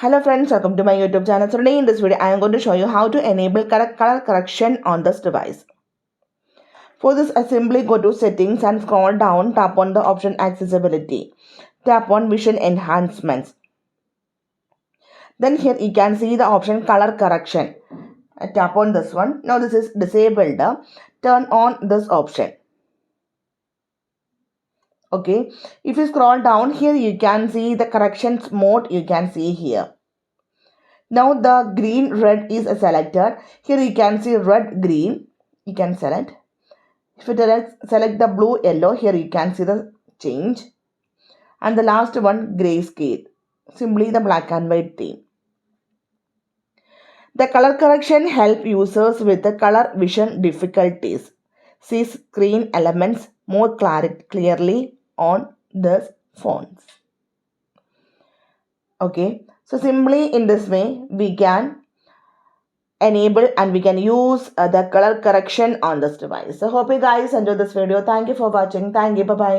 Hello friends, welcome to my YouTube channel. So today in this video, I am going to show you how to enable color correction on this device. For this, I simply go to settings and scroll down, tap on the option accessibility. Tap on vision enhancements. Then here you can see the option color correction. I tap on this one. Now this is disabled. Turn on this option. Okay. If you scroll down here, you can see the corrections mode you can see here. Now the green red is selected. Here you can see red green. You can select. If you select the blue yellow, here you can see the change. And the last one grayscale. Simply the black and white theme. The color correction help users with the color vision difficulties. See screen elements more clearly on this fonts. Okay. So simply in this way we can enable and we can use the color correction on this device. So hope you guys enjoyed this video. Thank you for watching. Thank you. Bye bye.